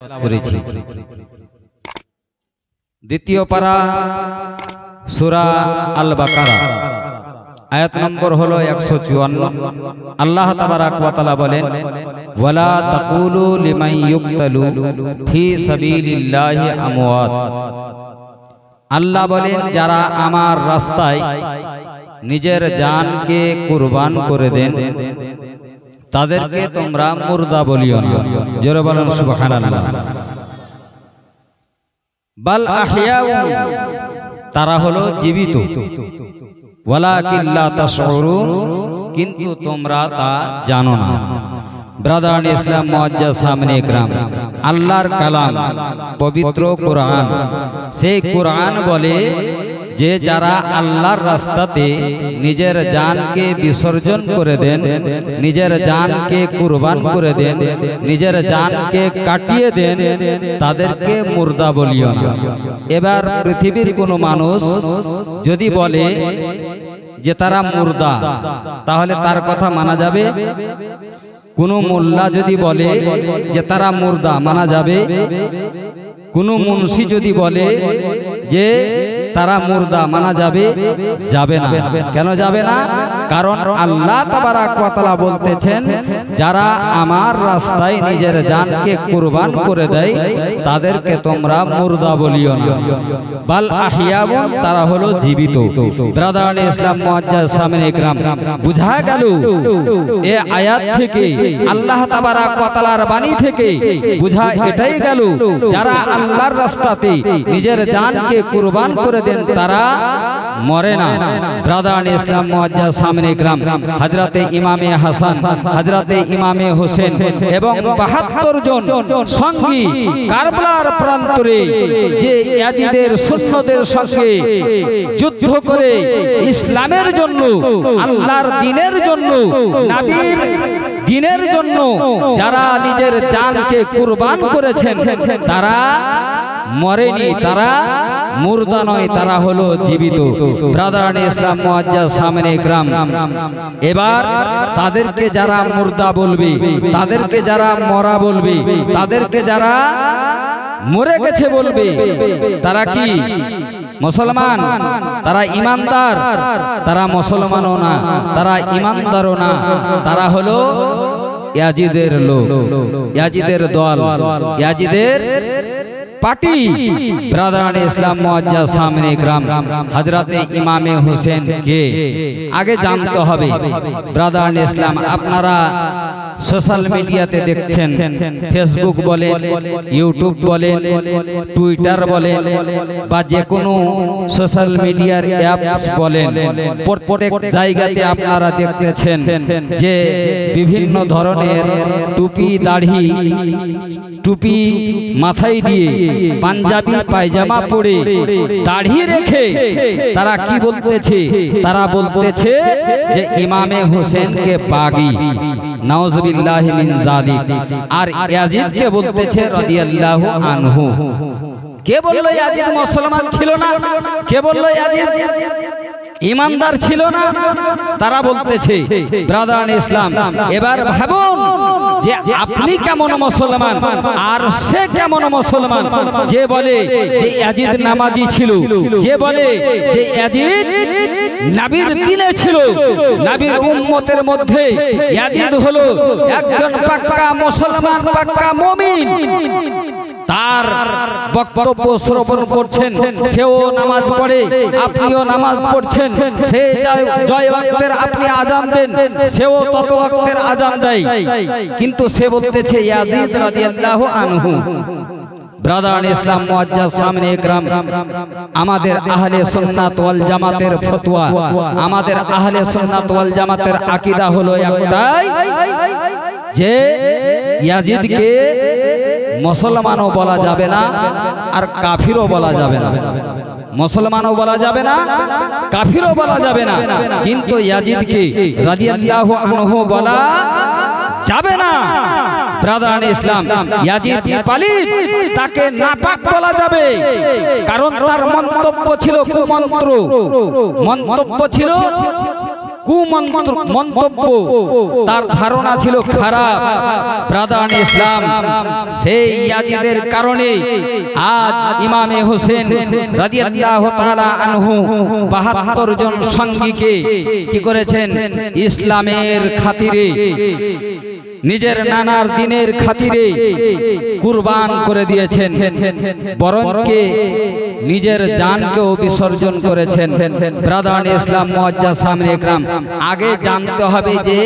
করেছি। দ্বিতীয় পারা সূরা আল বাকারা আয়াত নম্বর হলো 154। আল্লাহ তাবারাক ওয়া তাআলা বলেন, ওয়ালা তাকুলু লিমান ইউকতালু ফি সাবিলিল্লাহি আমওয়াত। আল্লাহ বলেন, যারা আমার রাস্তায় নিজের জানকে কুরবান করে দেন তাদেরকে তোমরা মুর্দা বলিও না। জোরে বলেন সুবহানাল্লাহ। বাল আহইয়াউ, তারা হলো জীবিত। ওয়ালাকিন লা তাশউরুন, কিন্তু তোমরা তা জানো না। ব্রাদার ইসলাম মুআজ্জাজ সামনে ইকরাম, আল্লাহর কালাম পবিত্র কোরআন, সেই কোরআন বলে যে যারা আল্লাহর রাস্তাতে নিজের জানকে বিসর্জন করে দেন, নিজের জানকে কুরবান করে দেন, নিজের জানকে কাটিয়ে দেন, তাদেরকে মুর্দা বলিও না। এবার পৃথিবীর কোনো মানুষ যদি বলে যে তারা মুর্দা, তাহলে তার কথা মানা যাবে? কোন মোল্লা যদি বলে যে তারা মুর্দা, মানা যাবে? কোন মুন্সি যদি বলে যে তারা মুর্দা, মানা যাবে? যাবে না। কেন যাবে না? কারণ আল্লাহ তাবারাক ওয়া তাআলা বলতেছেন, যারা আমার রাস্তায় নিজের জানকে কুরবান করে দেয় তাদেরকে তোমরা মুর্দা বলিও না। বাল আহইয়াউন, তারা হলো জীবিত। ব্রাদার ইসলাম মুআজ্জাজ সামনে ইকরাম, বুঝা গেল এই আয়াত থেকে, আল্লাহ তাবারাক ওয়া তাআলার বাণী থেকে বুঝা এটাই গেল, যারা আল্লাহর রাস্তাতে নিজের জানকে কুরবান করে দেন তারা মরে না। ব্রাদার ইসলাম মুআজ্জাজ সামনে ইকরাম, হযরতে ইমামে হাসান, হযরতে ইমামে হোসেন এবং ৭২ জন সঙ্গী কারবালার প্রান্তরে যে ইয়াজিদের সৈন্যদের সঙ্গে যুদ্ধ করে ইসলামের জন্য, আল্লাহর দ্বীনের জন্য, নবীর দ্বীনের জন্য যারা নিজের জানকে কুরবান করেছেন তারা মরেনি, তারা মুর্দা নয়, তারা হলো জীবিত। ব্রাদার ইসলাম মুআজ্জাজ সামনে ইকরাম, এবার তাদেরকে যারা মুর্দা বলবে, তাদেরকে যারা মরা বলবে, তাদেরকে যারা মরে গেছে বলবে, তারা কি মুসলমান? তারা ইমানদার? তারা মুসলমানও না, তারা ইমানদারও না, তারা হলো ইয়াজিদের লোক, ইয়াজিদের দল, ইয়াজিদের পার্টি। ব্রাদার ইসলাম মুআজ্জাজ সামনে ইকরাম, হযরতে ইমামে হোসেন কে আগে জানতে হবে। ব্রাদার ইসলাম, আপনারা সোশ্যাল মিডিয়াতে দেখছেন, ফেসবুক বলেন, ইউটিউব বলেন, টুইটার বলেন, বা যে কোনো সোশ্যাল মিডিয়ার অ্যাপস বলেন, প্রত্যেক জায়গাতে আপনারা দেখতেছেন যে বিভিন্ন ধরনের টুপি, দাড়ি, টুপি মাথায় দিয়ে, পাঞ্জাবি পায়জামা পরে, দাড়ি রেখে তারা কি বলতেছে? তারা বলতেছে যে ইমামে হোসেনকে বাগী, নাউজুবিল্লাহি মিন যালিক। আর ইয়াজিদকে বলতেছে রাদিয়াল্লাহু আনহু। কে বলল ইয়াজিদ মুসলমান ছিল না? কে বলল ইয়াজিদ ইমানদার ছিল না? তারা বলতেছে। ব্রাদার ইসলাম, এবার ভাবুন যে আপনি কেমন মুসলমান আর সে কেমন মুসলমান, যে বলে যে ইয়াজিদ নামাজি ছিল, যে বলে যে ইয়াজিদ নবীর দ্বীনে ছিল, নবীর উম্মতের মধ্যে ইয়াজিদ হলো একজন পাক্কা মুসলমান, পাক্কা মুমিন। তার বক্তব্য শ্রবণ করছেন, সেও নামাজ পড়ে, আপনিও নামাজ পড়ছেন, সে জয় ওয়াক্তের আপনি আজান দেন, সেও তত ওয়াক্তের আজান দেয়, কিন্তু সে বলতেছে ইয়াজিদ রাদিয়াল্লাহু আনহু। ব্রাদার ইসলাম মুআজ্জাজ সামনে ইকরাম, আমাদের আহলে সুন্নাত ওয়াল জামাতের ফতোয়া, আমাদের আহলে সুন্নাত ওয়াল জামাতের আকীদা হলো একটাই, যে ইয়াজিদকে মুসলমানও বলা যাবে না আর কাফিরও বলা যাবে না। মুসলমানও বলা যাবে না, কাফিরও বলা যাবে না, কিন্তু ইয়াজিদকে রাদিয়াল্লাহু আনহু বলা যাবে না। ব্রাদার ইসলাম, ইয়াজিদ পালিত, তাকে নাপাক বলা যাবে, কারণ তার মন্তব্য ছিল কুমন্ত্র, মন্তব্য ছিল মন্তব্য, তার ধারণা ছিল খারাপ। ব্রাদারান ইসলাম, সেই ইয়াজিদের কারণে আজ ইমামে হোসেন রাদিয়াল্লাহু তাআলা আনহু ৭২ জন সঙ্গীকে কি করেছেন? ইসলামের খাতিরে, নিজের নানার দিনের খাতিরে কুরবান করে দিয়েছেন, বরঞ্চে নিজের জানকেও বিসর্জন করেছেন। ব্রাদারান ইসলাম মুআজ্জাজ সামনে একরাম, আগে জানতে হবে যে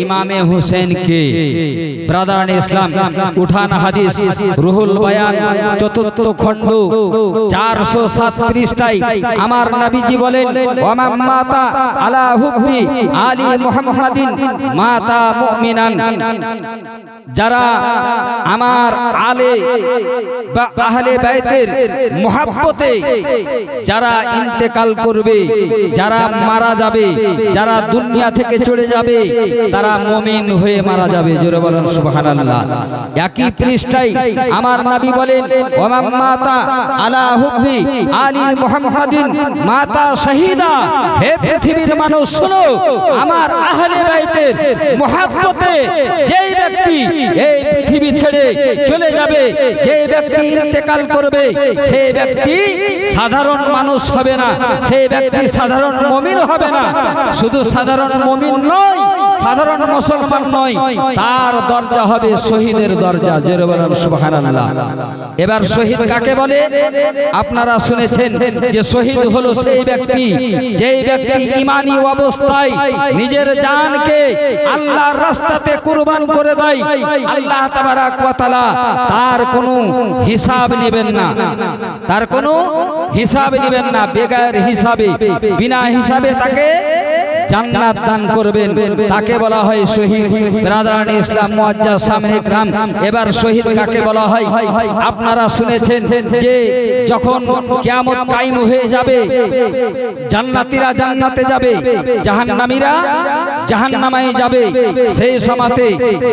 ইমামে হোসেন কে। ব্রাদারান ইসলাম, উঠান হাদিস রুহুল বায়ান ৪র্থ খণ্ড ৪০৭ পৃষ্ঠায় আমার নবীজি বলেন, ওয়া মাতা আলা হুব্বি আলী মুহাম্মাদিন মাতা মুমিনান, যারা আমার আলে বা আহলে বাইতের মুহাব্বতে যারা ইন্তেকাল করবে, যারা মারা যাবে, যারা দুনিয়া থেকে চলে যাবে, তারা মুমিন হয়ে মারা যাবে। জোরে বলেন সুবহানাল্লাহ। একই পৃষ্ঠায় আমার নবী বলেন, ওয়া মাতা আলা হুব্বি আলী মুহাম্মাদিন মাতা শাহীদা, হে পৃথিবীর মানুষ শোনো, আমার আহলে বাইতের মুহাব্বতে যেই ব্যক্তি এই পৃথিবী ছেড়ে চলে যাবে, যে ব্যক্তি ইন্তেকাল করবে, সেই ব্যক্তি সাধারণ মানুষ হবে না, সেই ব্যক্তি সাধারণ মুমিন হবে না। শুধু সাধারণ মুমিন নয়, সাধারণ মুসলমান নয়, তার দরজা হবে শহীদের দরজা। জোরে বলেন সুবহানাল্লাহ। এবার শহীদ কাকে বলে? আপনারা শুনেছেন যে শহীদ হলো সেই ব্যক্তি, যেই ব্যক্তি ঈমানী অবস্থায় নিজের জানকে আল্লাহর রাস্তাতে কুরবান করে দেয়। আল্লাহ তাবারাক ওয়া তাআলা তার কোনো হিসাব নেবেন না, তার কোনো হিসাব নেবেন না, বেগায়ের হিসাবে, বিনা হিসাবে তাকে জান্নাত দান করবেন। তাকে বলা হয় শহীদ। ব্রাদারান ইসলাম মুআজ্জাজ সামনে একরাম, এবার শহীদ কাকে বলা হয়? আপনারা শুনেছেন যে যখন কিয়ামত কায়েম হয়ে যাবে, জান্নাতীরা জান্নাতে যাবে, জাহান্নামীরা জাহান্নামে যাবে, সেই সময়তে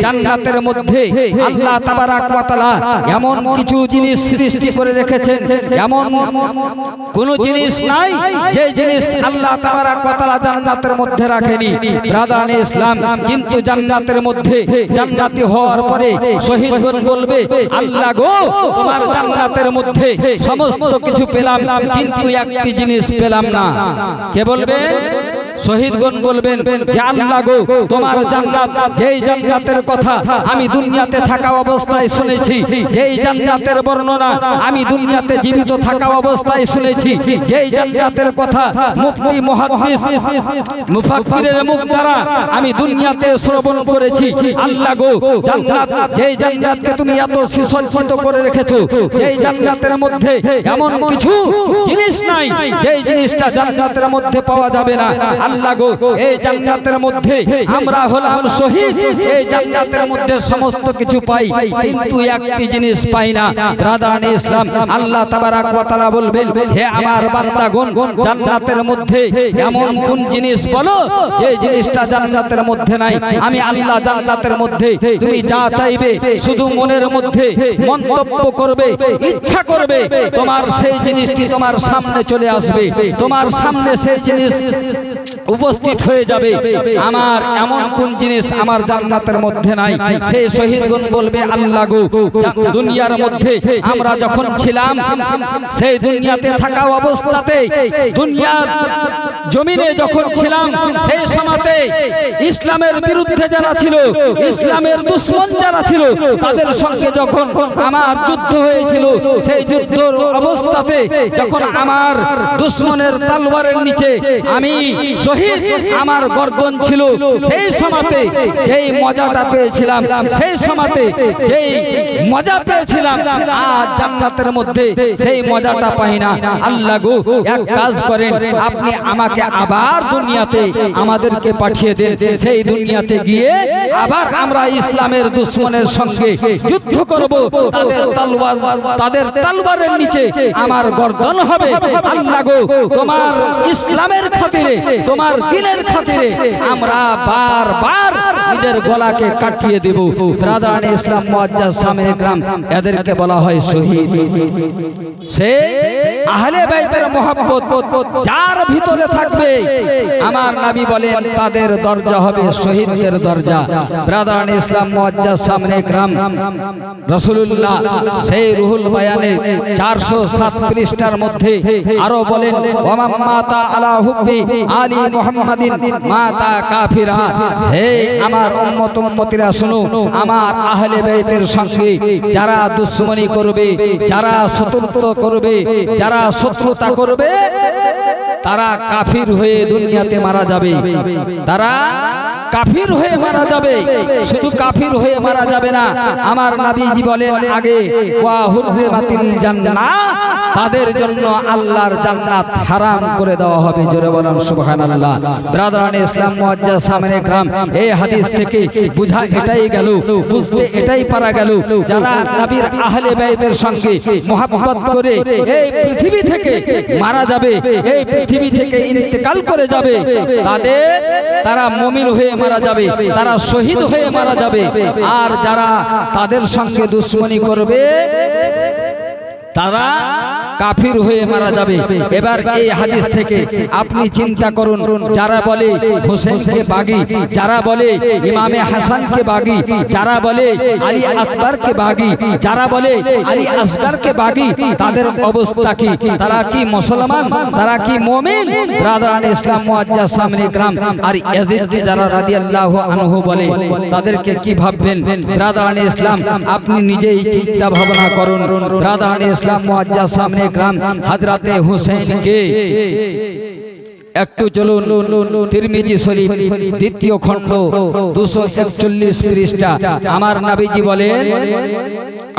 জান্নাতের মধ্যে আল্লাহ তাবারাক ওয়া তাআলা এমন কিছু জিনিস সৃষ্টি করে রেখেছেন, এমন কোন জিনিস নাই যে জিনিস আল্লাহ তাবারাক ওয়া তাআলা জান্নাতের মধ্যে রাখেনি। ব্রাদারান ইসলাম, কিন্তু জান্নাতের মধ্যে জান্নাতি হওয়ার পরে শহীদগণ বলবে, আল্লাহ গো, তোমার জান্নাতের মধ্যে সমস্ত কিছু পেলাম, কিন্তু একটি জিনিস পেলাম না। কে বলবেন? শহীদগণ বলবেন যে আল্লাহ গো, তোমার জান্নাত, যেই জান্নাতের কথা আমি দুনিয়াতে থাকা অবস্থায় শুনেছি, যেই জান্নাতের বর্ণনা আমি দুনিয়াতে জীবিত থাকা অবস্থায় শুনেছি, যেই জান্নাতের কথা মুফতি মুহাদ্দিস মুফাক্কিরের মুখ দ্বারা আমি দুনিয়াতে শ্রবণ করেছি, আল্লাহ গো, জান্নাত, যেই জান্নাতকে তুমি এত সুসজ্জিত করে রেখেছো, যেই জান্নাতের মধ্যে এমন কিছু জিনিস নাই যেই জিনিসটা জান্নাতের মধ্যে পাওয়া যাবে না। আল্লাহ গো, এই জান্নাতের মধ্যে আমরা হলাম শহীদ, এই জান্নাতের মধ্যে সমস্ত কিছু পাই, কিন্তু একটি জিনিস পাই না। ব্রাদারান ইসলাম, আল্লাহ তাবারাক ওয়া তাআলা বলবেন, হে আমার বান্দাগণ, জান্নাতের মধ্যে এমন কোন জিনিস বলো যে জিনিসটা জান্নাতের মধ্যে নাই। আমি আল্লাহ জান্নাতের মধ্যে তুমি যা চাইবে, শুধু মনের মধ্যে মন্তব্য করবে, ইচ্ছা করবে, তোমার সেই জিনিসটি তোমার সামনে চলে আসবে, তোমার সামনে সেই জিনিস উপস্থিত হয়ে যাবে। আমার এমন কোন জিনিস আমার জান্নাতের মধ্যে নাই? সেই শহীদগণ বলবে, আল্লাহ গো, দুনিয়ার মধ্যে আমরা যখন ছিলাম, সেই দুনিয়াতে থাকা অবস্থাতে, দুনিয়ার জমিনে যখন ছিলাম, সেই সময়তে ইসলামের বিরুদ্ধে যারা ছিল, ইসলামের দুশমন যারা ছিল, তাদের সঙ্গে যখন আমার যুদ্ধ হয়েছিল, সেই যুদ্ধের অবস্থাতে যখন আমার দুশমনের তলোয়ারের নিচে আমি শহীদ, আমার গর্দন ছিল, সেই সময়তে যেই মজাটা পেয়েছিলাম, সেই সময়তে যেই মজা পেয়েছিলাম, আজ জান্নাতের মধ্যে সেই মজাটা পাই না। আল্লাহ গো, এক কাজ করেন, আপনি আমাকে আবার দুনিয়াতে আমাদেরকে পাঠিয়ে দেন, সেই দুনিয়াতে গিয়ে আবার আমরা ইসলামের দুশমনের সঙ্গে যুদ্ধ করব, তাদের তলোয়ারের নিচে আমার গর্দন হবে। আল্লাহ গো, তোমার ইসলামের খাতিরে, তোমার তোমার দিনের খাতিরে আমরা বারবার নিজের গলাকে কাটিয়ে দেব। ব্রাদারান ইসলাম মুআজ্জাজ সামনে গ্রাম, এদেরকে বলা হয় শহীদ। সে আহলে বাইতের মহব্বত যার ভিতরে থাকবে, আমার নবী বলেন তাদের দরজা হবে শহীদদের দরজা। ব্রাদারান ইসলাম মুআজ্জাজ সামনে গ্রাম, রাসূলুল্লাহ সেই রুহুল বায়ানে 407 পৃষ্ঠার মধ্যে আরো বলেন, ওয়ামান মাতা আলা হুব্বি আলী মুহাম্মাদিন মাতা কাফিরা। হে আমার উম্মত উম্মতিরা শুনো, আমার আহলে বাইতের সঙ্গে যারা দুশমনি করবে, যারা শত্রুতা করবে, যারা শত্রুতা করবে, তারা কাফির হয়ে দুনিয়াতে মারা যাবে। তারা কাফির হয়ে মারা যাবে। শুধু কাফির হয়ে মারা যাবে না, আমার নবীজি বলেন আগে ওয়া হুরমাতিল জান্নাহ, তাদের জন্য আল্লাহর জান্নাত হারাম করে দেওয়া হবে। জোরে বলেন সুবহানাল্লাহ। ব্রাদারান ইসলাম মুআজ্জাজ সামনে গ্রাম, এই হাদিস থেকে বুঝা এটাই গেল, বুঝতে এটাই পারা গেল, যারা নবীর আহলে বাইতের সঙ্গে মুহাব্বত করে এই পৃথিবী থেকে মারা যাবে, এই পৃথিবী থেকে ইন্তেকাল করে যাবে, তারা মুমিন হয়ে মারা যাবে, তারা শহীদ হয়ে মারা যাবে। আর যারা তাদের সঙ্গে দুশমনি করবে, তারা কাফির হয়ে মারা যাবে। এবার এই হাদিস থেকে আপনি চিন্তা করুন, যারা বলে হোসেনকে বাগী, যারা বলে ইমামে হাসানকে বাগী, যারা বলে আলী আকবরকে বাগী, যারা বলে আলী আসগরকে বাগী, তাদের অবস্থা কি? তারা কি মুসলমান? তারা কি মুমিন? ব্রাদারান ইসলাম মুআজ্জাজ সামনে গ্রাম, আর ইয়াজিদকে যারা রাদিয়াল্লাহু আনহু বলে, তাদেরকে কি ভাববেন? ব্রাদারান ইসলাম আপনি নিজেই চিন্তা ভাবনা করুন। ব্রাদারান ইসলাম মুআজ্জাজ সামনে গ্রাম, হযরতে হুসাইনকে একটু চলুন, তিরমিজি শরীফ দ্বিতীয় খণ্ড 241 পৃষ্ঠা, আমার নবীজি বলেন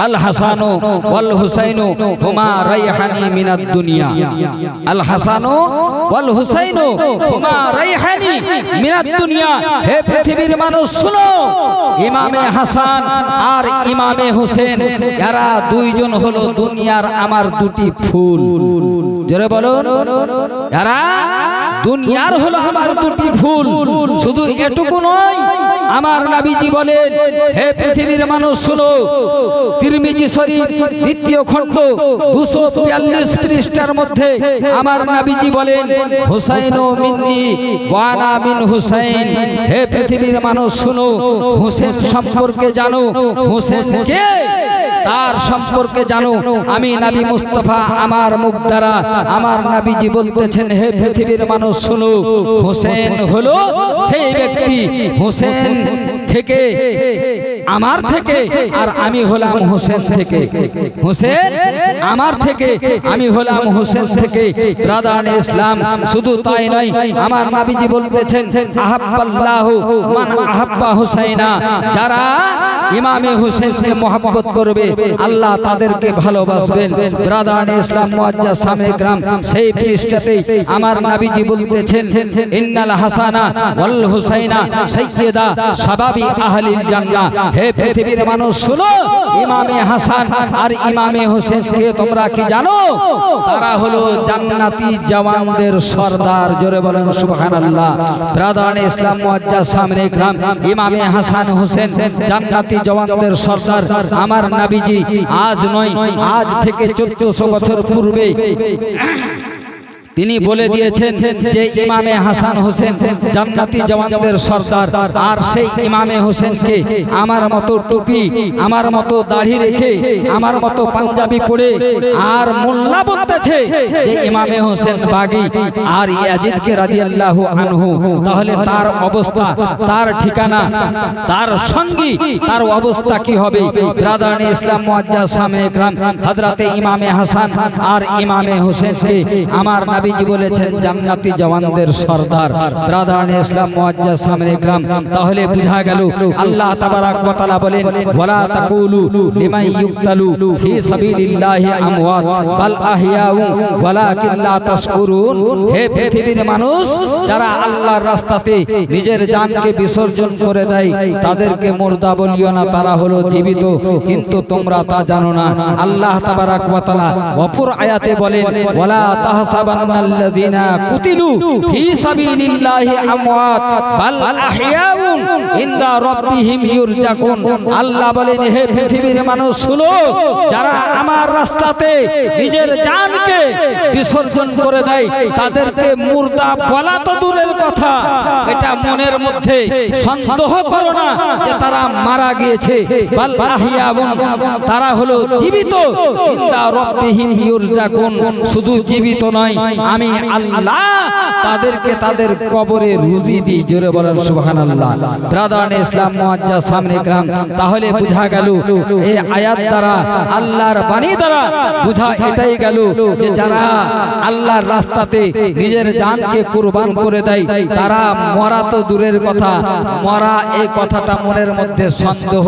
আল হাসানু ওয়াল হুসাইনু হুমা রাইহানি মিনাদ দুনিয়া। আল হাসানু ওয়াল হুসাইনু হুমা রাইহানি মিনাদ দুনিয়া। হে পৃথিবীর মানুষ শুনো, ইমামে হাসান আর ইমামে হোসেন, এরা দুইজন হলো দুনিয়ার আমার দুটি ফুল। জোরে বলুন, এরা দুনিয়ার হলো আমার দুটি ফুল। শুধু এটুকু নয়, আমার নবীজি বলেন হে পৃথিবীর মানুষ শুনো, তিরমিজি শরীফ দ্বিতীয় খণ্ড 242 পৃষ্ঠার মধ্যে আমার নবীজি বলেন হুসাইনু মিন্নি ওয়া আনা মিন হুসাইন। হে পৃথিবীর মানুষ শুনো, হুসেন সম্পর্কে জানো, হুসেন কে তার সম্পর্কে জানো। আমি নবী মুস্তাফা আমার মুখ দ্বারা আমার নবীজি বলতেছেন, হে পৃথিবীর মানুষ শুনো, হুসেন হলো সেই ব্যক্তি, হুসেন থেকে আমার থেকে, আর আমি হলাম হুসেন থেকে। হুসেন আমার থেকে, আমি হলাম হুসেন থেকে। ব্রাদারান ইসলাম শুধু তাই নয়, আমার নবীজি বলতেছেন আহাব্বাল্লাহু মান আহাব্বা হুসাইনা। যারা ইমামে হুসেনকে মহব্বত করবে, আল্লাহ তাদেরকে ভালোবাসবেন। ব্রাদারান ইসলাম মুআজ্জাজ সামনে গ্রাম, সেই পৃষ্ঠাতেই আমার নবীজি বলতেছেন ইন্নাল হাসানা ওয়াল হুসাইনা সাইয়্যিদা শাবাবি আহলিল জান্নাহ। হে পৃথিবীর মানুষ শুনো, ইমামে হাসান আর ইমামে হোসেনকে তোমরা কি জানো? তারা হলো জান্নাতি জওয়ানদের সরদার। জোরে বলেন সুবহানাল্লাহ। ব্রাদারান ইসলাম মুআজ্জাজ সামনে গ্রাম, ইমামে হাসান হোসেন জান্নাতি জওয়ানদের সরদার। আমার নবীজি আজ নয়, আজ থেকে 1400 বছর পূর্বে তিনি বলে দিয়েছেন যে ইমামে হাসান হোসেন জান্নাতি জওয়ানদের সরদার। আর সেই ইমামে হোসেনকে আমার মতো টুপি, আমার মতো দাড়ি রেখে, আমার মতো পাঞ্জাবি পরে আর মোল্লা বলতেছে যে ইমামে হোসেন বাগী, আর ইয়াজিদকে রাদিয়াল্লাহু আনহু, তাহলে তার অবস্থা, তার ঠিকানা, তার সঙ্গী, তার অবস্থা কি হবে? ব্রাদারান ইসলাম মুআজ্জাজ সামনে গ্রাম, হযরতে ইমামে হাসান আর ইমামে হোসেনকে আমার নবীজি বলেছেন জান্নাতি জওয়ানদের সরদার। ব্রাদারান ইসলাম মুআজ্জাজ সামনে গ্রাম, তাহলে বুঝা গেল আল্লাহ তাবারাক ওয়া তাআলা বলেন ওয়ালা তাকুলু লিমান ইউক্তালু ফি সাবিলিল্লাহি আমওয়াত বাল আহইয়াউ ওয়ালাকিন লা তাশকুরুন। হে পৃথিবীর মানুষ, যারা আল্লাহর রাস্তাতে নিজের জানকে বিসর্জন করে দেয়, তাদেরকে মুর্দা বলিও না, তারা হলো জীবিত, কিন্তু তোমরা তা জানো না। আল্লাহ তাবারাক ওয়া তাআলা অপর আয়াতে বলেন ওয়ালা তাহসাবান তাহসাবান্নাল্লাযিনা কুতিলু ফি সাবিলিল্লাহি আমওয়াত বাল আহইয়াউন ইনদা রাব্বিহিম ইউরজাকুন। আল্লাহ বলেন, হে পৃথিবীর মানুষ শুনো, যারা আমার রাস্তাতে নিজের জানকে বিসর্জন করে দেয় তাদেরকে মুর্দা বলা তো দূরের কথা, এটা মনের মধ্যে সন্দেহ করো না যে তারা মারা গিয়েছে। বাল আহইয়াউন, তারা হলো জীবিত। ইনদা রাব্বিহিম ইউরজাকুন, শুধু জীবিত নয়, আমি আল্লাহ তাদেরকে তাদের কবরে রুজি দিই। জোরে বলেন সুবহানাল্লাহ। ব্রাদারান ইসলাম মুআজ্জাজ সামনে کرام, তাহলে বোঝা গেল এই আয়াত দ্বারা, আল্লাহর বাণী দ্বারা বোঝা এটাই গেল যে যারা আল্লাহর রাস্তাতে নিজের জানকে কুরবান করে দেয় তারা মরা তো দূরের কথা, মরা এই কথাটা মনের মধ্যে সন্দেহ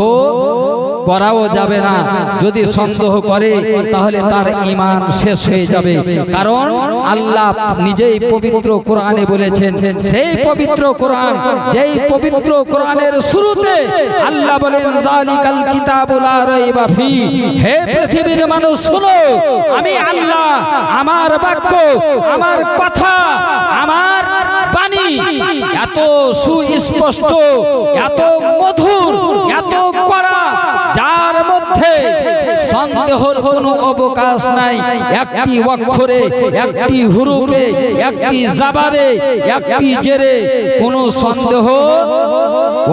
করাও যাবে না। যদি সন্দেহ করে তাহলে তার ঈমান শেষ হয়ে যাবে। কারণ আল্লাহ নিজেই পবিত্র কোরআনে বলেছেন, সেই পবিত্র কোরআন, যেই পবিত্র কোরআনের শুরুতে আল্লাহ বলেন যালিকাল কিতাবু লা রাইবা ফি। হে পৃথিবীর মানুষ শুনো, আমি আল্লাহ, আমার বাক্য, আমার কথা, আমার বাণী এত সুস্পষ্ট, এত মধুর, এত কড়া, যার মধ্যে সন্দেহের কোনো অবকাশ নাই। একটি অক্ষরে, একটি হুরুফে, একটি জাবারে, একটি জেরে কোনো সন্দেহ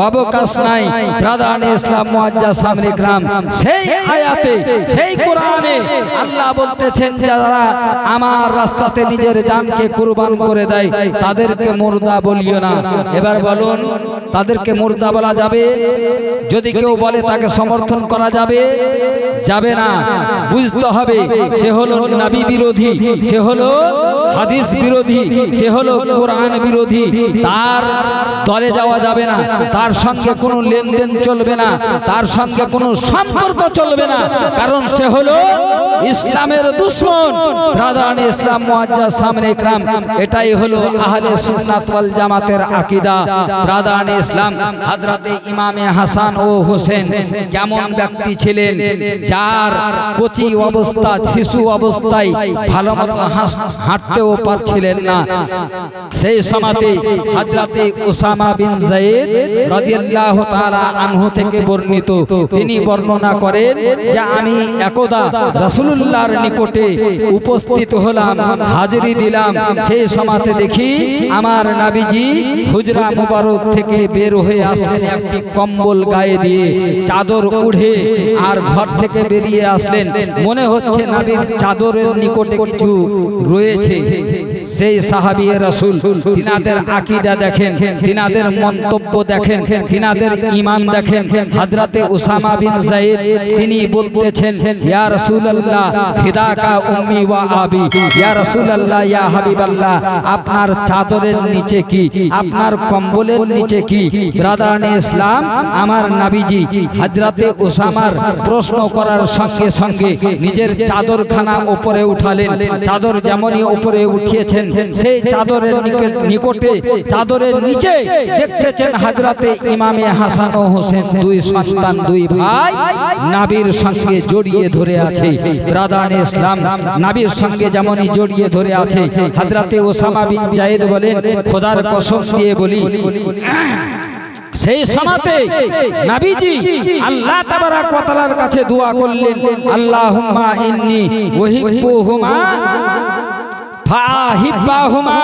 অবকাশ নাই। ব্রাদারান ইসলাম মুআজ্জাজ সামনে کرام, সেই আয়াতে, সেই কোরআনে আল্লাহ বলতেছেন যারা আমার রাস্তাতে নিজের জানকে কুরবান করে দেয় তাদেরকে মুর্দা বলিও না। এবার বলুন, তাদেরকে মুর্দা বলা যাবে? যদি কেউ বলে তাকে সমর্থন করা যাবে? যাবে না। বুঝতে হবে সে হলো নবী বিরোধী, সে হলো হাদিস বিরোধী, সে হলো কোরআন বিরোধী। তার দলে যাওয়া যাবে না, তার সঙ্গে কোনো লেনদেন চলবে না, তার সঙ্গে কোনো সম্পর্ক চলবে না, কারণ সে হলো ইসলামের দুশমন। ব্রাদারান ইসলাম মুআজ্জাজ সামনে کرام, এটাই হলো আহলে সুন্নাত ওয়াল জামাতের আকীদা। ব্রাদারান ইসলাম, হযরতে ইমামে হাসান ও হোসেন কেমন ব্যক্তি ছিলেন, যার কচি অবস্থা, শিশু অবস্থায় ভালো মতো হাঁটতেও পারছিলেন না। সেই সময়তে হযরতে উসামা বিন যায়েদ রাদিয়াল্লাহু তাআলা আনহু থেকে বর্ণিত, তিনি বর্ণনা করেন যে আমি একদা রাসূলুল্লাহর নিকটে উপস্থিত হলাম, হাজিরি দিলাম। সেই সময়তে দেখি আমার নবীজি হুজরা মুবারক থেকে বের হয়ে আসলেন, একটি কম্বল গায়ে দিয়ে, চাদর উড়ে, আর ঘর থেকে বেরিয়ে আসলেন। মনে হচ্ছে নবীর চাদরের নিকটে কিছু রয়েছে। সেই সাহাবী রাসূল, তিনাদের আকীদা দেখেন, তিনাদের মন্তব্য দেখেন, তিনাদের ঈমান দেখেন। হযরতে উসামা বিন যায়েদ তিনি বলতেছেন, ইয়া রাসূলুল্লাহ ফিদাকা উম্মি ওয়া আবি, ইয়া রাসূলুল্লাহ, ইয়া হাবিবাল্লাহ, আপনার চাদরের নিচে কি, আপনার কম্বলের নিচে কি? ব্রাদারান ইসলাম, আমার নবীজি হযরতে উসামার প্রশ্ন করার সঙ্গে সঙ্গে নিজের চাদরখানা উপরে উঠালেন। চাদর যেমনই উপরে উঠিয়েছেন, সেই চাদরের নিকটে, চাদরের নিচে দেখতেছেন হযরতে ইমামে হাসান ও হোসেন, দুই সন্তান, দুই ভাই নবীর সঙ্গে জড়িয়ে ধরে আছে। ব্রাদারান ইসলাম, নবীর সঙ্গে যেমনই জড়িয়ে ধরে আছে, হযরতে উসামা বিন যায়েদ বলেন, খোদার কসম দিয়ে বলি, সেই সময়তে নবীজি আল্লাহ তাবারাক ওয়া তাআলার কাছে দোয়া করলেন, আল্লাহুম্মা ইন্নী উহিব্বুহুমা ফাহিব্বাহুমা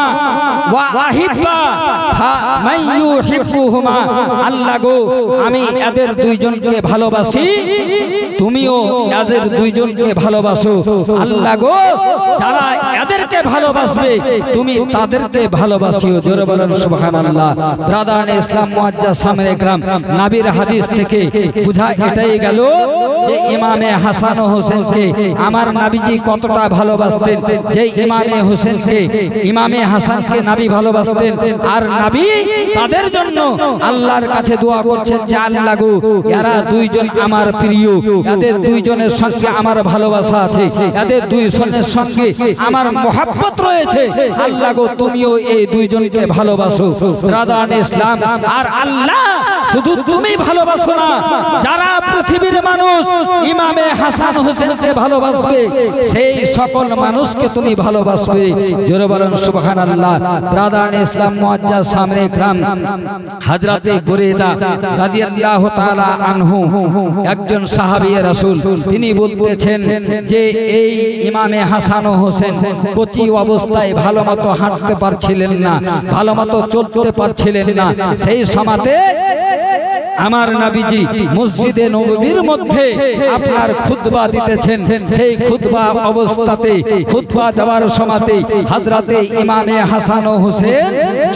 ওয়া আহিব্বা মান ইউহিব্বুহুমা। আল্লাহ গো, আমি এদের দুইজনকে ভালোবাসি, তুমিও এদের দুইজনকে ভালোবাসো। আল্লাহ গো, যারা এদেরকে ভালোবাসবে তুমি তাদেরকে ভালোবাসিও। জোরে বলেন সুবহানাল্লাহ। ব্রাদারান ইসলাম মুআজ্জাজ সামনে کرام, নবীর হাদিস থেকে বুঝা এটাই গেল যে ইমামে হাসান ও হোসেনকে আমার নবীজি কতটা ভালোবাসতেন। যে ইমামে হোসেনকে, ইমামে হাসানকে নবী ভালোবাসতেন, আর নবী তাদের জন্য আল্লাহর কাছে দোয়া করছেন যে আল্লাহ গো, এরা দুইজন আমার প্রিয়, এদের দুইজনের সঙ্গে আমার ভালোবাসা আছে, এদের দুইজনের সঙ্গে আমার মহব্বত রয়েছে। আল্লাহ গো, তুমিও এই দুইজনকে ভালোবাসো। ব্রাদারান ইসলাম, আর আল্লাহ শুধু তুমি ভালোবাসো না, যারা পৃথিবীর মানুষ ইমামে হাসান হোসেনকে ভালোবাসবে সেই সকল মানুষকে তুমি ভালোবাসবে। হবে। জোরে বলেন সুবহানাল্লাহ। ব্রাদার ইসলাম মুআজ্জাজ সামনে ইকরাম হযরতে বুরেদা রাদিয়াল্লাহু তাআলা আনহু একজন সাহাবী রাসূল, তিনি বলতেছেন যে এই ইমামে হাসান ও হোসেন কচি অবস্থায় ভালো মতো হাঁটতে পারছিলেন না, ভালো মতো চলতে পারছিলেন না। সেই সময়তে আমার নবীজি মসজিদে নববীর মধ্যে আপনার খুতবা দিতেছেন। সেই খুতবা অবস্থাতে খুতবা দেওয়ার সময়তে হযরতে ইমামে হাসান ও হোসেন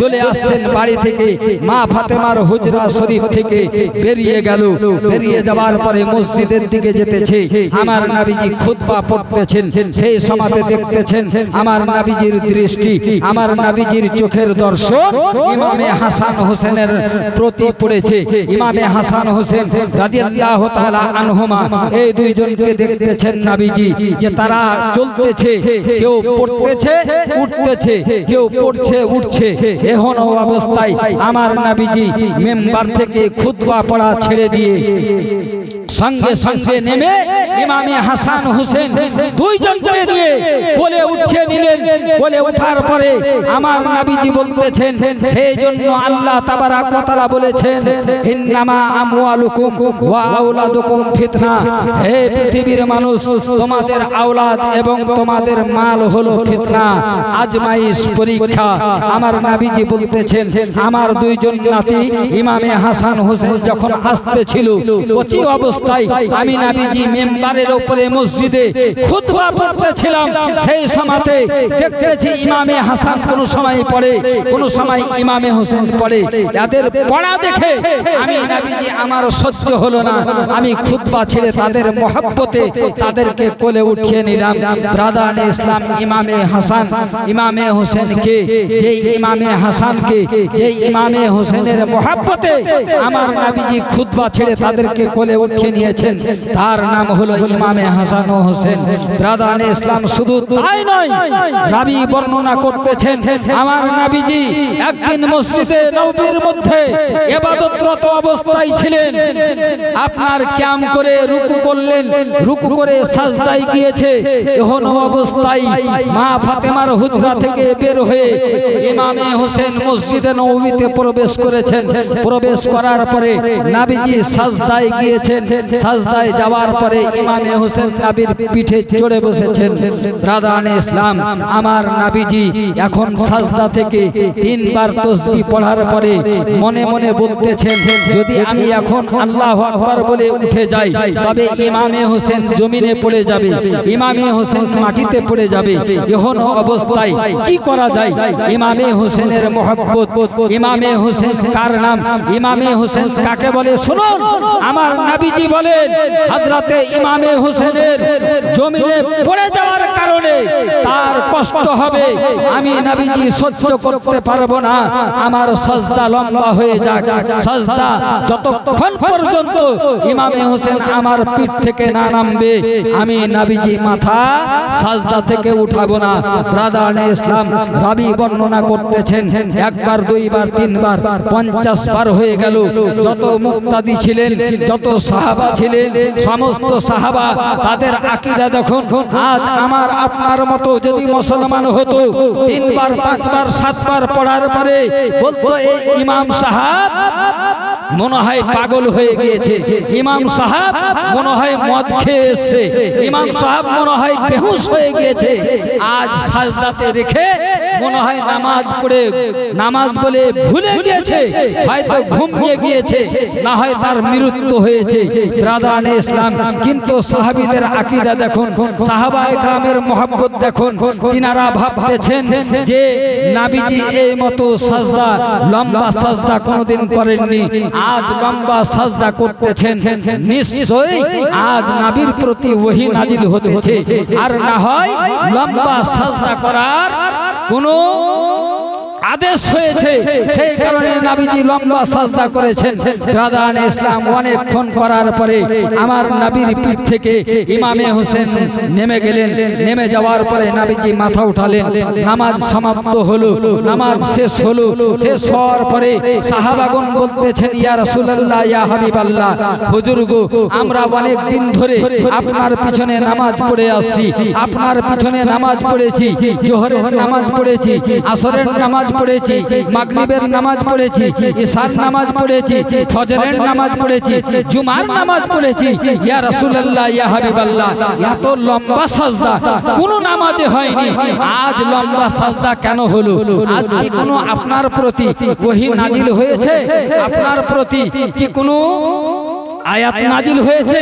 চলে আসছেন বাড়ি থেকে, মা ফাতেমার হুজরা শরীফ থেকে বেরিয়ে গেল। বেরিয়ে যাওয়ার পরে মসজিদের দিকে যেতেছে, আমার নবীজি খুতবা পড়তেছেন। সেই সময়তে দেখতেছেন আমার নবীজির দৃষ্টি, আমার নবীজির চোখের দর্শন ইমামে হাসান হোসেনের প্রতি পড়েছে। ইমামে হাসান হোসেন রাদিয়াল্লাহু তাআলা আনহুমা এই দুইজনকে দেখতেছেন নবীজি যে তারা চলতেছে, কেউ পড়তেছে উঠতেছে, কেউ পড়ছে উঠছে। এমন অবস্থায় আমার নবীজি মিম্বার থেকে খুতবা পড়া ছেড়ে দিয়ে সঙ্গে সঙ্গে নেমে ইমামে হাসান হোসেন দুইজনকে নিয়ে কোলে উঠিয়ে নিলেন। কোলে ওঠার পরে আমার নবীজি বলতেছেন, সেই জন্য আল্লাহ তাবারাক ওয়া তাআলা বলেছেন, ইন্নামা আমওয়ালুকুম ওয়া আওলাদুকুম ফিতনা। হে পৃথিবীর মানুষ, তোমাদের আওলাদ এবং তোমাদের মাল হলো ফিতনা, আজমাইশ, পরীক্ষা। আমার নবীজি বলতেছেন, আমার দুইজন নাতি ইমামে হাসান হোসেন যখন আসতেছিল কচি অবস্থায় আমি নবীজি মিম্বারের উপরে মসজিদে খুতবা পড়তেছিলাম। সেই সময়তে দেখতেছি ইমামে হাসান কোন সময় পড়ে, কোন সময় ইমামে হোসেন পড়ে। তাদের পড়া দেখে আমি নবীজি আমার সহ্য হলো না, আমি খুতবা ছেড়ে তাদের মহব্বতে তাদেরকে কোলে উঠিয়ে নিলাম। ব্রাদার ইসলাম ইমামে হাসান ইমামে হোসেনকে, যেই ইমামে হাসানকে, যেই ইমামে হোসেনের মহব্বতে আমার নবীজি খুতবা ছেড়ে তাদেরকে কোলে উঠিয়ে নিয়েছেন, তার নাম হলো ইমামে হাসান ও হোসেন। ব্রাদার ইসলাম শুধু তাই নয়, রাবি বর্ণনা করতেছেন আমার নবীজি একদিন মসজিদে নববীর মধ্যে ইবাদতরত অবস্থায় ছিলেন। আপনার কিয়াম করে রুকু করলেন, রুকু করে সাজদায় গিয়েছে। এমন অবস্থায় মা ফাতেমার হুজরা থেকে বের হয়ে ইমামে হোসেন মসজিদে নববীতে প্রবেশ করেছেন। প্রবেশ করার পরে নবীজি সাজদায় গিয়েছেন। সাজদায় যাওয়ার পরে ইমামে হোসেন নবীর পিঠে চড়ে বসেছেন। ব্রাদার ইসলাম আমার নবীজি এখন সাজদা থেকে তিনবার তাসবিহ পড়ার পরে মনে মনে বলতেছেন, যদি আমি এখন আল্লাহু আকবার বলে উঠে যাই তবে ইমামে হোসেন জমিনে পড়ে যাবে, ইমামে হোসেন মাটিতে পড়ে যাবে। এমন অবস্থায় কি করা যায়? ইমামে হোসেনের মহব্বত, ইমামে হোসেন কার নাম, ইমামে হোসেন কাকে বলে শুনুন। আমার নবীজি বলেন, হযরতে ইমামে হোসেনের জমিনে পড়ে যাওয়ার কারণে তার কষ্ট হবে, আমি নবীজি সহ্য করতে পারবো না, আমার সাজদা লম্বা হয়ে যাক। সাজদা যতক্ষণ পর্যন্ত ইমামে হোসেন আমার পিঠ থেকে না নামবে, আমি নবীজি মাথা সাজদা থেকে উঠাবো না। ব্রাদার ইসলাম রাবি বর্ণনা করতেছেন, একবার, দুইবার, তিনবার, 50 বার হয়ে গেল। যত মুক্তাদি ছিলেন, যত সাহাবা ছিলেন, সমস্ত সাহাবা তাদের আকীদা দেখুন। আজ আমার আপনার মতো যদি মুসলমান হতো, 3 বার, 5 বার, 7 বার পড়ার পরে বলতো এই ইমাম সাহেব মনে হয় পাগল হয়ে গিয়েছে, ইমাম সাহেব মনে হয় মদ খেয়ে এসেছে, ইমাম সাহেব মনে হয় বেহুশ হয়ে গিয়েছে। আজ সাজদাতে রেখে মনে হয় নামাজ পড়ে, নামাজ বলে ভুলে গিয়েছে, হয়তো ঘুমিয়ে গিয়েছে, না হয় তার মৃত্যু হয়েছে। ব্রাদার ইসলাম কিন্তু সাহাবীদের আকীদা দেখুন, সাহাবায়ে কেরামের মহব্বত দেখুন। তিনারা ভাবতেছেন যে নবীজি এই মতো সাজদা, লম্বা সাজদা কোনোদিন করেননি, আজ লম্বা সাজদা করতেছেন, নিশ্চয়ই আজ নবীর প্রতি ওহী নাজিল হতেছে। আর না হয় লম্বা সাজদা করার কোনো আদেশ হয়েছে, সেই কারণে নবীজি লম্বা সাজদা করেছেন। ব্রাদার ইসলাম অনেকক্ষণ করার পরে আমার নবীর পিঠ থেকে ইমামে হোসেন নেমে গেলেন। নেমে যাওয়ার পরে নবীজি মাথা উঠালেন, নামাজ সমাপ্ত হলো, নামাজ শেষ হলো। শেষ হওয়ার পরে সাহাবাগণ বলতেছেন, ইয়া রাসূলুল্লাহ, ইয়া হাবিবাল্লাহ, হুজুর গো, আমরা অনেক দিন ধরে আপনার পিছনে নামাজ পড়ে আসছি, আপনার পিছনে নামাজ পড়েছি, জোহরের নামাজ পড়েছি, আসরের নামাজ পড়েছি, মাগরিবের নামাজ পড়েছি, ইশার নামাজ পড়েছি, ফজরের নামাজ পড়েছি, জুমার নামাজ পড়েছি। ইয়া রাসূলুল্লাহ, ইয়া হাবিবাল্লাহ, এত লম্বা সাজদা কোন নামাজে হয়নি, আজ লম্বা সাজদা কেন হলো? আজ কি কোনো আপনার প্রতি ওহী নাজিল হয়েছে? আপনার প্রতি কি কোনো আয়াত নাজিল হয়েছে?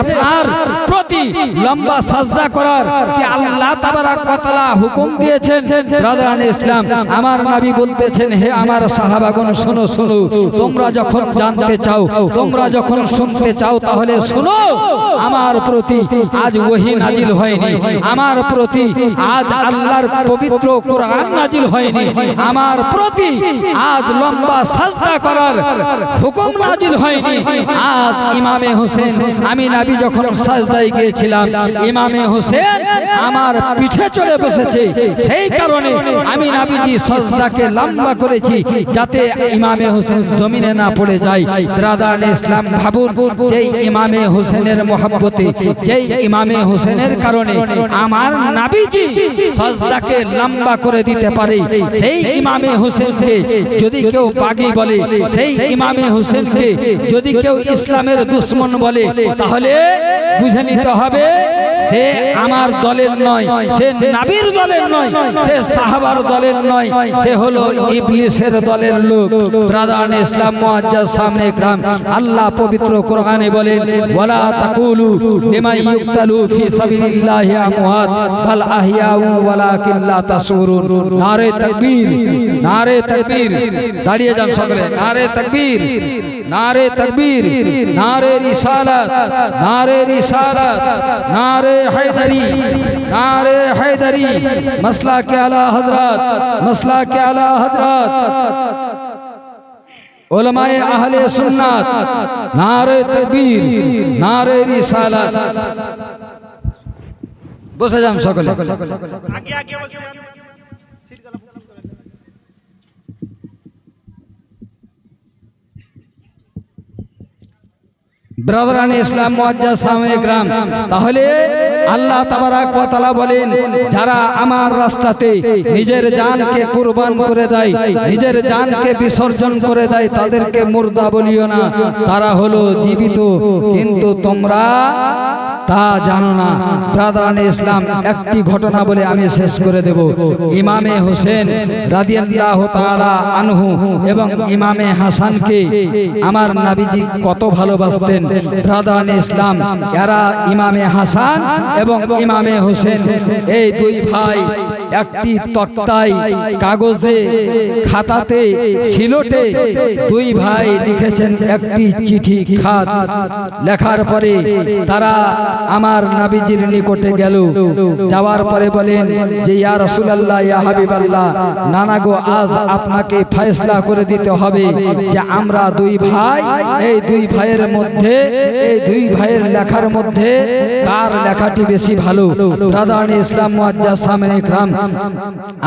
আপনার প্রতি লম্বা সাজদা করার কি আল্লাহ তাবারাক ওয়া তাআলা হুকুম দিয়েছেন? ব্রাদারান ইসলাম, আমার নবী বলতেছেন, হে আমার সাহাবাগণ, শোনো শোনো, তোমরা যখন জানতে চাও, তোমরা যখন শুনতে চাও, তাহলে শোনো, আমার প্রতি আজ ওহী নাজিল হয়নি, আমার প্রতি আজ আল্লাহর পবিত্র কোরআন নাজিল হয়নি, আমার প্রতি আজ লম্বা সাজদা করার হুকুম নাজিল হয়নি। আজ ইমামে হোসেন, আমি নবী যখন সাজদায় গিয়েছিলাম, ইমামে হোসেন আমার পিঠে চড়ে বসেছে, সেই কারণে আমি নবীজি সাজদাকে লম্বা করেছি, যাতে ইমামে হোসেন জমিনে না পড়ে যায়। ব্রাদার ইসলাম, ভাবুন, যেই ইমামে হোসেনের মহব্বতে, যেই ইমামে হোসেনের কারণে আমার নবীজি সাজদাকে লম্বা করে দিতে পারে, সেই ইমামে হোসেনকে যদি কেউ পাগী বলে, সেই ইমামে হোসেনকে যদি কেউ ইসলামের দুশ্মন বলে, তাহলে বুঝে নিতে হবে সে আমার দলের নয়, সে নবীর দলের নয়, সে সাহাবার দলের নয়, সে হলো ইবলিসের দলের লোক। ব্রাদার ইসলাম মুআজ্জাজ সামনে کرام, আল্লাহ পবিত্র কোরআনে বলেন, ওয়ালা তাকুলু লিমান ইউকতালু ফি সাবিলিল্লাহি আমওয়াত বাল আহইয়াউ ওয়ালাকিন লা তাশউরুন। নারে তাকবীর, নারে তাকবীর, দাঁড়িয়ে যান সকলে, নারে তাকবীর, নারে তাকবীর, নারে রিসালাত, নারে রিসালাত, নারে হায়দারি, নারে হায়দারি, মাসলা কে আলা হযরত, মাসলা কে আলা হযরত উলামায়ে আহলে সুন্নাত, নারে তাকবীর, নারে রিসালাত। বসে যান সকলে, আগে আগে বসে যান। ব্রাদারান ইসলাম মুআজ্জাজ সামনে کرام, তাহলে আল্লাহ তাবারাক ওয়া তাআলা বলেন, যারা আমার রাস্তাতে নিজের জানকে কুরবান করে দেয়, নিজের জানকে বিসর্জন করে দেয়, তাদেরকে মুর্দা বলিও না, তারা হলো জীবিত, কিন্তু তোমরা তা জানো না। ব্রাদারান ইসলাম, একটি ঘটনা বলে আমি শেষ করে দেব। ইমামে হোসেন রাদিয়াল্লাহু তাআলা আনহু এবং ইমামে হাসানকে আমার নবীজি কত ভালোবাসতেন। ব্রাদারান ইসলাম, এরা ইমামে হাসান এবং ইমামে হোসেন, এই দুই ভাই একটি তক্তায়, কাগজে, খাতাতে, সিলটে দুই ভাই লিখেছেন একটি চিঠি খাত। লেখার পরে তারা আমার নবীজির নিকটে গেল। যাওয়ার পরে বলেন যে, ইয়া রাসূলুল্লাহ, ইয়া হাবিবাল্লাহ, নানা গো, আজ আপনাকে ফয়সালা করে দিতে হবে যে আমরা দুই ভাই, এই দুই ভাইয়ের মধ্যে, এই দুই ভাইয়ের লেখার মধ্যে কার লেখাটি বেশি ভালো। ব্রাদারান ইসলাম মুআজ্জাজ সামনে کرام,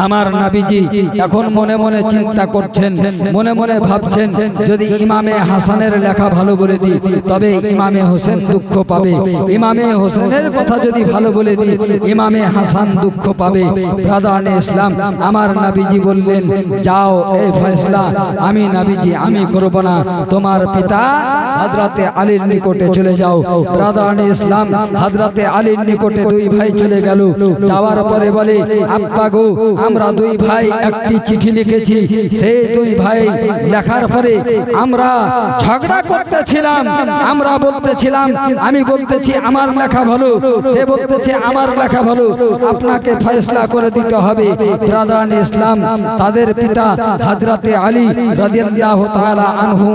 আমার নবীজি এখন মনে মনে চিন্তা করছেন, মনে মনে ভাবছেন, যদি ইমামে হাসানের লেখা ভালো বলে দিই তবে ইমামে হোসেন দুঃখ পাবে, ইমামে হোসেনের কথা যদি ভালো বলে দিই ইমামে হাসান দুঃখ পাবে। ব্রাদারান ইসলাম, আমার নবীজি বললেন, যাও, এই ফয়সালা আমি নবীজি আমি করব না, তোমার পিতা হযরতে আলীর নিকটে চলে যাও। ব্রাদারান ইসলাম, হযরতে আলীর নিকটে দুই ভাই চলে গেল। যাওয়ার পরে বলে, আব্বা গো, আমরা দুই ভাই একটি চিঠি লিখেছি, সেই দুই ভাই লেখার পরে আমরা ঝগড়া করতেছিলাম, আমরা বলতেছিলাম, আমি বলতেছি আমার লেখা ভালো, সে বলতেছে আমার লেখা ভালো, আপনাকে ফয়সালা করে দিতে হবে। ব্রাদারান ইসলাম, তাদের পিতা হযরতে আলী রাদিয়াল্লাহু তাআলা আনহু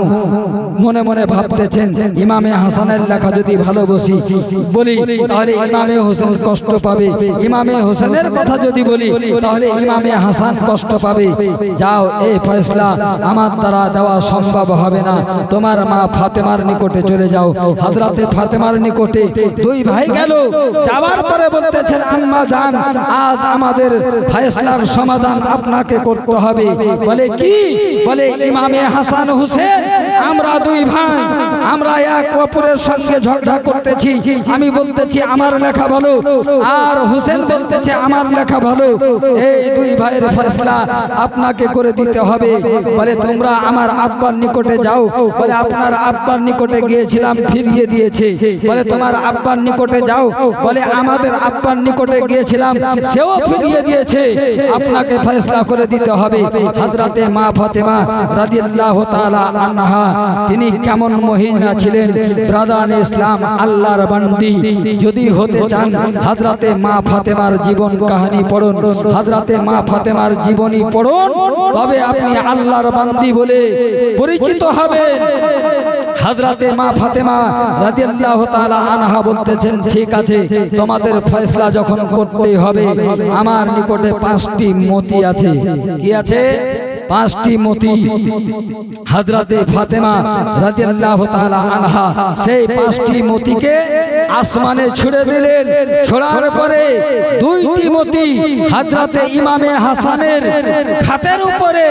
মনে মনে ভাবতেছেন, ইমামে হাসানের লেখা যদি ভালোবাসি বলি তাহলে ইমামে হোসেন কষ্ট পাবে, ইমামে হোসেনের কথা যদি বলি বলি তাহলে ইমামে হাসান কষ্ট পাবে। যাও, এই ফয়সলা আমার দ্বারা দেওয়া সম্ভব হবে না, তোমার মা ফাতেমার নিকটে চলে যাও। হযরতে ফাতেমার নিকটে দুই ভাই গেল, যাওয়ার পরে বলতেছেন আম্মা জান, আজ আমাদের ফয়সলার সমাধান আপনাকে করতে হবে। বলে কি? বলে ইমামে হাসান হুসেন আমরা দুই ভাই, আমরা এক অপরের সঙ্গে ঝগড়া করতেছি। আমি বলতেছি আমার লেখা ভালো, আর হুসেন বলতেছে আমার লেখা ভালো। এই দুই ভাইয়ের ফয়সলা আপনাকে করে দিতে হবে। বলে তোমরা আমার আব্বার নিকটে যাও। বলে আপনার আব্বার নিকটে গিয়েছিলাম, ফিরিয়ে দিয়েছে। বলে তোমার আব্বার নিকটে যাও। বলে আমাদের আব্বার নিকটে গিয়েছিলাম, সেও ফিরিয়ে দিয়েছে। আপনাকে ফয়সলা করে দিতে হবে। হযরতে মা ফাতেমা রাদিয়াল্লাহু তাআলা আনহা তিনি কেমন মহিলা ছিলেন? ব্রাদার ইসলাম, আল্লাহর বান্দি যদি হতে চান হযরতে মা ফাতেমার জীবন কাহিনী পড়ুন, হযরতে মা ফাতেমার জীবনী পড়ুন, তবে আপনি আল্লাহর বান্দি বলে পরিচিত হবেন। হযরতে মা ফাতেমা রাদিয়াল্লাহু তাআলা আনহা বলতেছেন, ঠিক আছে, তোমাদের ফয়সলা যখন করতে হবে, আমার নিকটে 5টি মতি আছে। কি আছে? 5টি মতি। হযরতে ফাতেমা রাদিয়াল্লাহু তাআলা আনহা সেই 5টি মতিকে আসমানে ছুড়ে দিলেন। ছোড়ার পরে 2টি মতি হযরতে ইমামে হাসানের খাতের উপরে,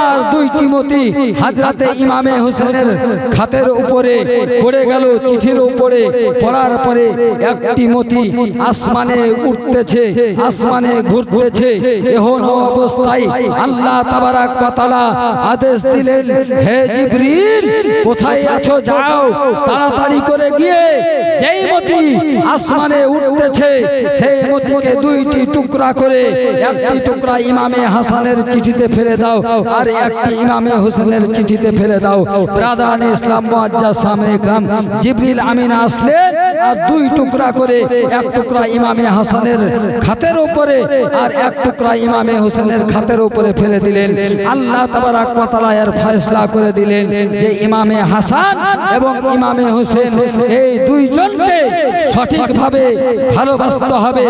আর 2টি মতি হযরতে ইমামে হোসেনের খাতের উপরে পড়ে গেল, চিঠির উপরে। পড়ার পরে একটি মতি আসমানে উঠতেছে, আসমানে ঘুরতেছে। এমন অবস্থায় আল্লাহ তাবারাক ওয়া তাআলা আদেশ দিলেন, হে জিবরিল, কোথায় আছো? যাও, তাড়াতাড়ি করে গিয়ে যেই মতি আসমানে উঠতেছে সেই মতিকে 2টি টুকরা করে একটি টুকরা ইমামে হাসানের চিঠিতে ফেলে দাও, আর একটি ইমামে হোসেনের চিঠিতে ফেলে দাও। ব্রাদার ইসলাম মুআজ্জাজ সামনে ইকরাম, জিবরিল আমিন আসলেন, আর 2 টুকরা করে, এক টুকরা ইমামে হাসানের খাতের উপরে আর এক টুকরা ইমামে হোসেনের খাতের উপরে ফেলে দিলেন। আল্লাহ তাবারাক ওয়া তাআলা এর ফয়সলা করে দিলেন যে ইমামে হাসান এবং ইমামে হোসেন এই দুইজনকে সঠিকভাবে ভালোবাসতে হবে।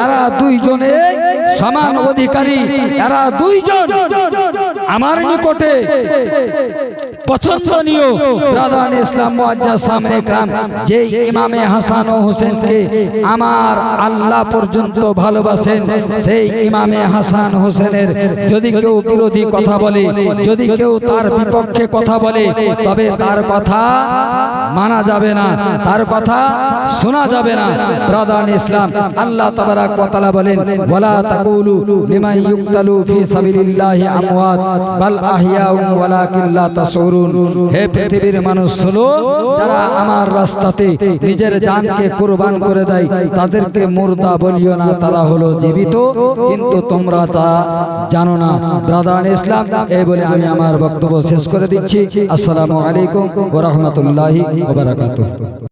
এরা দুইজনে সমান অধিকারী, এরা দুইজন আমার নিকটে পছন্দনীয়। ব্রাদার ইসলাম মুআজ্জাজ সামনে ইকরাম, যে ইমামে হাসান ও হোসেনকে আমার আল্লাহ পর্যন্ত ভালোবাসেন, সেই ইমামে হাসান হোসেনের যদি কেউ বিরোধী কথা বলে, যদি কেউ তার বিপক্ষে কথা বলে, তবে তার কথা মানা যাবে না, তার কথা শোনা যাবে না। ব্রাদার ইসলাম, আল্লাহ তাবারাক ওয়া তাআলা বলেন, ওয়ালা তাকুলু লিমান ইউকতালু ফি সাবিলিল্লাহি আমওয়াত বাল আহইয়াউন ওয়ালাকিন লা তাশউরুন। হে পৃথিবীর মানুষ, শোনো, যারা আমার রাস্তাতে নিজের জানকে কুরবান করে দেয় তাদেরকে মুর্দা বলিও না, তারা হলো জীবিত, কিন্তু তোমরা তা জানো না। ব্রাদার ইসলাম, এই বলে আমি আমার বক্তব্য শেষ করে দিচ্ছি। আসসালামু আলাইকুম ওয়া রাহমাতুল্লাহি ওয়া বারাকাতুহু।